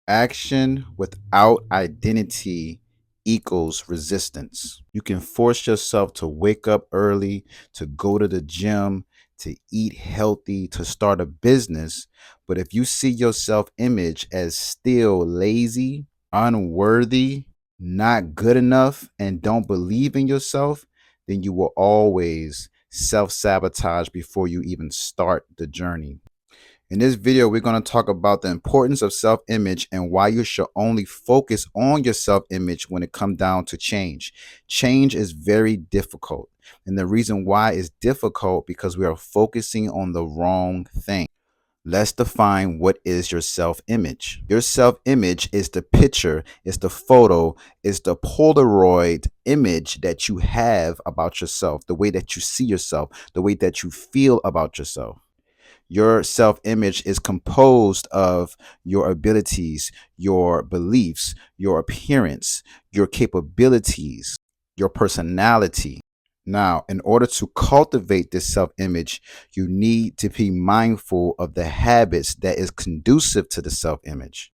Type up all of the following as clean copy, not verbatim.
Action without identity equals resistance. You can force yourself to wake up early, to go to the gym, to eat healthy, to start a business. But if you see your self image as still lazy, unworthy, not good enough, and don't believe in yourself, then you will always self sabotage before you even start the journey. In this video, we're going to talk about the importance of self-image and why you should only focus on your self-image when it comes down to change. Change is very difficult. And the reason why it's difficult because we are focusing on the wrong thing. Let's define what is your self-image. Your self-image is the picture, is the photo, is the Polaroid image that you have about yourself, the way that you see yourself, the way that you feel about yourself. Your self image is composed of your abilities, your beliefs, your appearance, your capabilities, your personality. Now, in order to cultivate this self image, you need to be mindful of the habits that is conducive to the self image.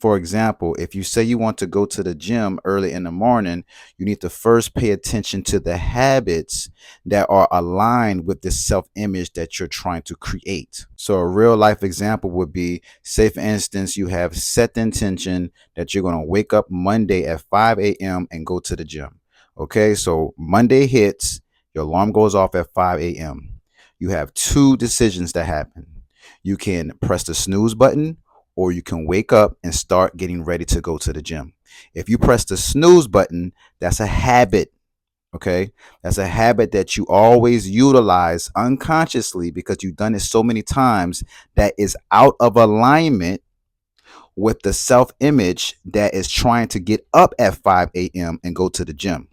For example, if you say you want to go to the gym early in the morning, you need to first pay attention to the habits that are aligned with the self image that you're trying to create. So, a real life example would be say, for instance, you have set the intention that you're going to wake up Monday at 5 a.m. and go to the gym. Okay, so Monday hits, your alarm goes off at 5 a.m. You have two decisions that happen. You can press the snooze button or you can wake up and start getting ready to go to the gym. If you press the snooze button, that's a habit. Okay. That's a habit that you always utilize unconsciously because you've done it so many times that is out of alignment with the self image that is trying to get up at 5 a.m. and go to the gym.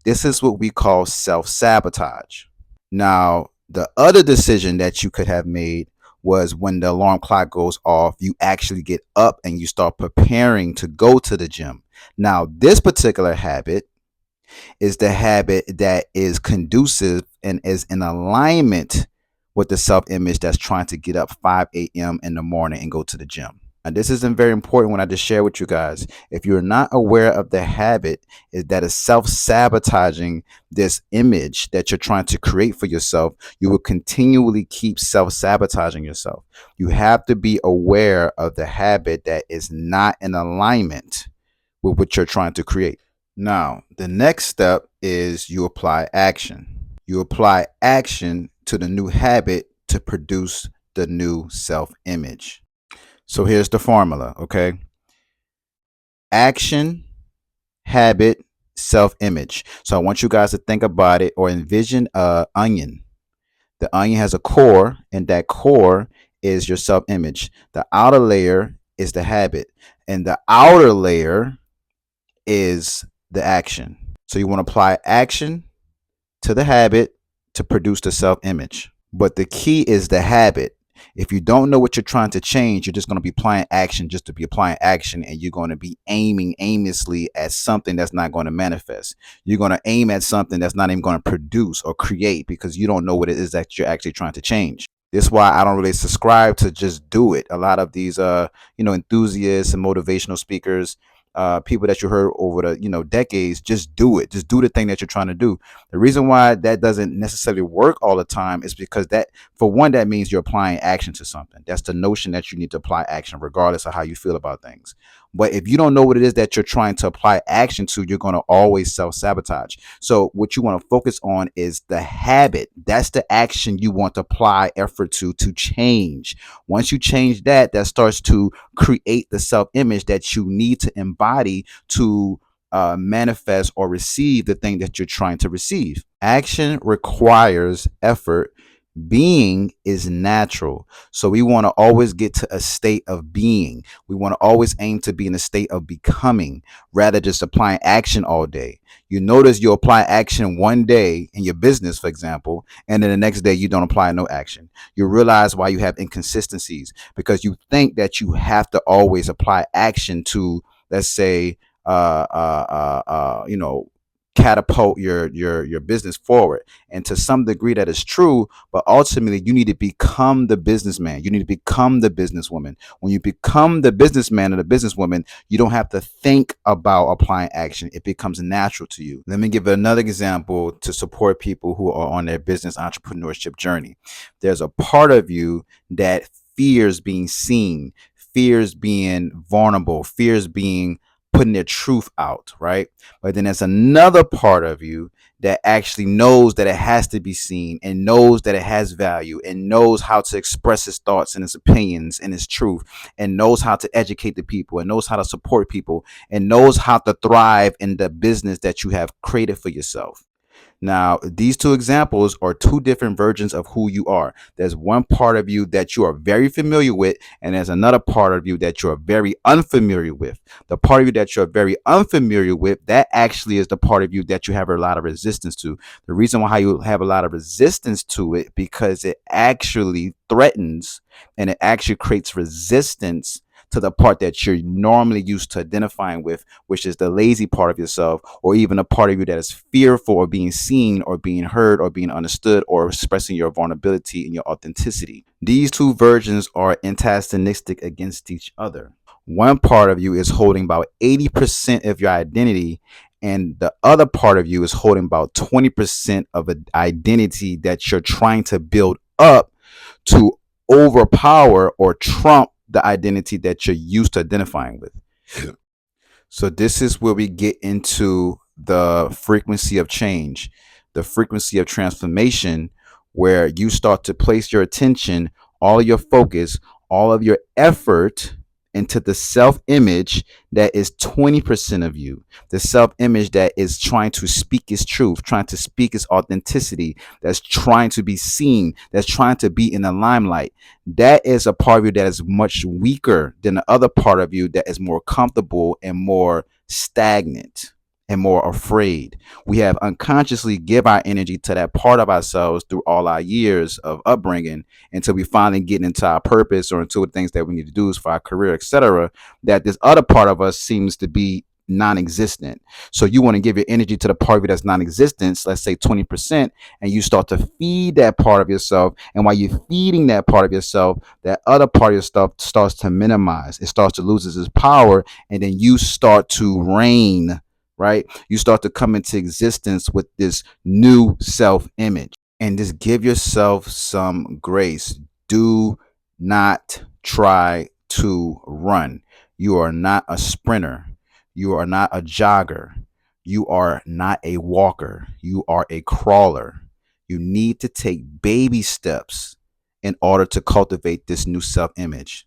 This is what we call self sabotage. Now, the other decision that you could have made was when the alarm clock goes off, you actually get up and you start preparing to go to the gym. Now, this particular habit is the habit that is conducive and is in alignment with the self image that's trying to get up 5 a.m. in the morning and go to the gym. And this isn't very important when I just share with you guys. If you're not aware of the habit that is self sabotaging this image that you're trying to create for yourself, you will continually keep self sabotaging yourself. You have to be aware of the habit that is not in alignment with what you're trying to create. Now, the next step is you apply action. You apply action to the new habit to produce the new self image. So here's the formula, okay? Action, habit, self image. So I want you guys to think about it or envision a onion. The onion has a core, and that core is your self image. The outer layer is the habit, and the outer layer is the action. So you want to apply action to the habit to produce the self image. But the key is the habit. If you don't know what you're trying to change, you're just going to be applying action just to be applying action, and you're going to be aiming aimlessly at something that's not going to manifest. You're going to aim at something that's not even going to produce or create because you don't know what it is that you're actually trying to change. This is why I don't really subscribe to just do it. A lot of these enthusiasts and motivational speakers, people that you heard over the decades, just do it. Just do the thing that you're trying to do. The reason why that doesn't necessarily work all the time is because that, for one, that means you're applying action to something. That's the notion that you need to apply action regardless of how you feel about things. But if you don't know what it is that you're trying to apply action to, you're going to always self-sabotage. So what you want to focus on is the habit. That's the action you want to apply effort to change. Once you change that, that starts to create the self-image that you need to embody to manifest or receive the thing that you're trying to receive. Action requires effort. Being is natural. So we want to always get to a state of being. We want to always aim to be in a state of becoming rather just applying action all day. You notice you apply action one day in your business, for example, and then the next day you don't apply no action. You realize why you have inconsistencies because you think that you have to always apply action to, let's say, uh, uh, uh, uh, you know, catapult your business forward. And to some degree that is true, but ultimately you need to become the businessman. You need to become the businesswoman. When you become the businessman or the businesswoman, you don't have to think about applying action. It becomes natural to you. Let me give another example to support people who are on their business entrepreneurship journey. There's a part of you that fears being seen, fears being vulnerable, fears being putting their truth out, right? But then there's another part of you that actually knows that it has to be seen and knows that it has value and knows how to express its thoughts and its opinions and its truth and knows how to educate the people and knows how to support people and knows how to thrive in the business that you have created for yourself. Now, these two examples are two different versions of who you are. There's one part of you that you are very familiar with, and there's another part of you that you are very unfamiliar with. The part of you that you're very unfamiliar with, that actually is the part of you that you have a lot of resistance to. The reason why you have a lot of resistance to it, because it actually threatens and it actually creates resistance to the part that you're normally used to identifying with, which is the lazy part of yourself, or even a part of you that is fearful of being seen or being heard or being understood or expressing your vulnerability and your authenticity. These two versions are antagonistic against each other. One part of you is holding about 80% of your identity, and the other part of you is holding about 20% of an identity that you're trying to build up to overpower or trump the identity that you're used to identifying with. So this is where we get into the frequency of change, the frequency of transformation, where you start to place your attention, all your focus, all of your effort into the self-image that is 20% of you, the self-image that is trying to speak its truth, trying to speak its authenticity, that's trying to be seen, that's trying to be in the limelight. That is a part of you that is much weaker than the other part of you that is more comfortable and more stagnant and more afraid. We have unconsciously give our energy to that part of ourselves through all our years of upbringing until we finally get into our purpose or into the things that we need to do for our career, etc. That this other part of us seems to be non-existent. So you want to give your energy to the part of you that's non-existent, let's say 20%, and you start to feed that part of yourself. And while you're feeding that part of yourself, that other part of your stuff starts to minimize. It starts to lose its power, and then you start to reign, right? You start to come into existence with this new self-image, and just give yourself some grace. Do not try to run. You are not a sprinter. You are not a jogger. You are not a walker. You are a crawler. You need to take baby steps in order to cultivate this new self-image.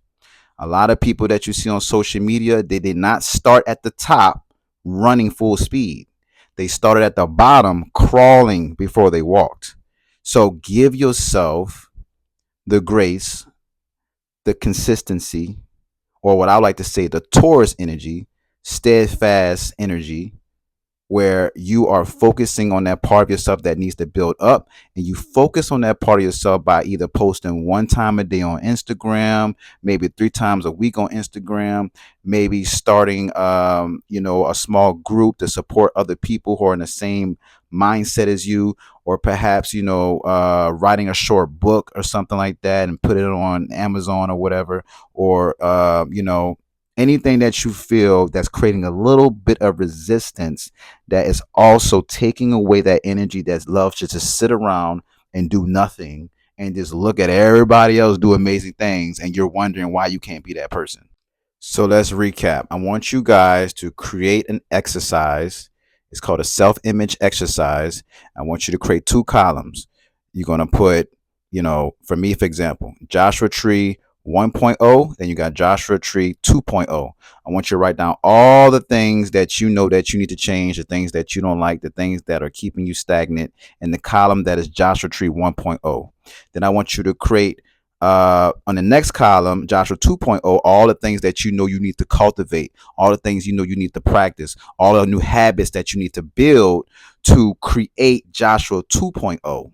A lot of people that you see on social media, they did not start at the top running full speed. They started at the bottom crawling before they walked. So give yourself the grace, the consistency, or what I like to say, the Taurus energy, steadfast energy, where you are focusing on that part of yourself that needs to build up, and you focus on that part of yourself by either posting one time a day on Instagram, maybe 3 times a week on Instagram, maybe starting a small group to support other people who are in the same mindset as you, or perhaps writing a short book or something like that and put it on Amazon or whatever, or anything that you feel that's creating a little bit of resistance, that is also taking away that energy that loves to just sit around and do nothing and just look at everybody else do amazing things, and you're wondering why you can't be that person. So let's recap. I want you guys to create an exercise. It's called a self-image exercise. I want you to create 2 columns. You're going to put, for me, for example, Joshua Tree 1.0, then you got Joshua Tree 2.0. I want you to write down all the things that you know that you need to change, the things that you don't like, the things that are keeping you stagnant in the column that is Joshua Tree 1.0. Then I want you to create on the next column, Joshua 2.0, all the things that you know you need to cultivate, all the things you know you need to practice, all the new habits that you need to build to create Joshua 2.0.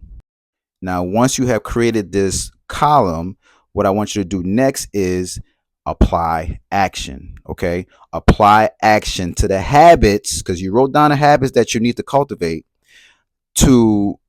Now, once you have created this column, what I want you to do next is apply action. Okay, apply action to the habits, because you wrote down the habits that you need to cultivate to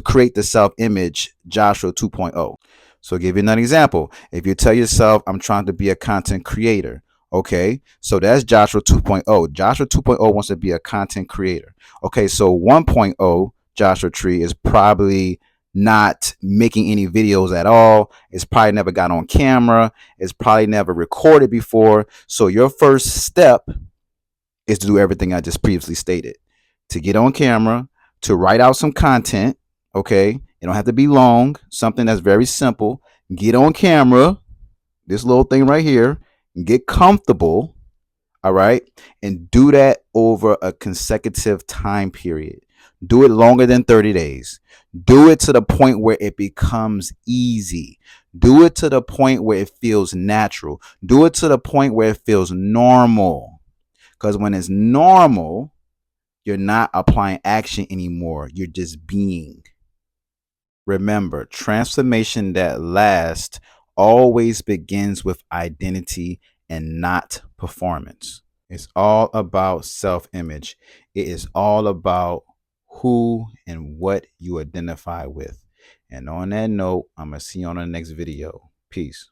create the self-image Joshua 2.0. So I'll give you another example. If you tell yourself, I'm trying to be a content creator, okay, so that's Joshua 2.0. Joshua 2.0 wants to be a content creator. Okay, so 1.0 Joshua Tree is probably not making any videos at all. It's probably never got on camera. It's probably never recorded before. So your first step is to do everything I just previously stated: to get on camera, to write out some content. Okay, it don't have to be long, something that's very simple. Get on camera, this little thing right here, get comfortable. All right, and do that over a consecutive time period. Do it longer than 30 days. Do it to the point where it becomes easy. Do it to the point where it feels natural. Do it to the point where it feels normal. Because when it's normal, you're not applying action anymore. You're just being. Remember, transformation that lasts always begins with identity and not performance. It's all about self image. It is all about who and what you identify with. And on that note, I'm going to see you on the next video. Peace.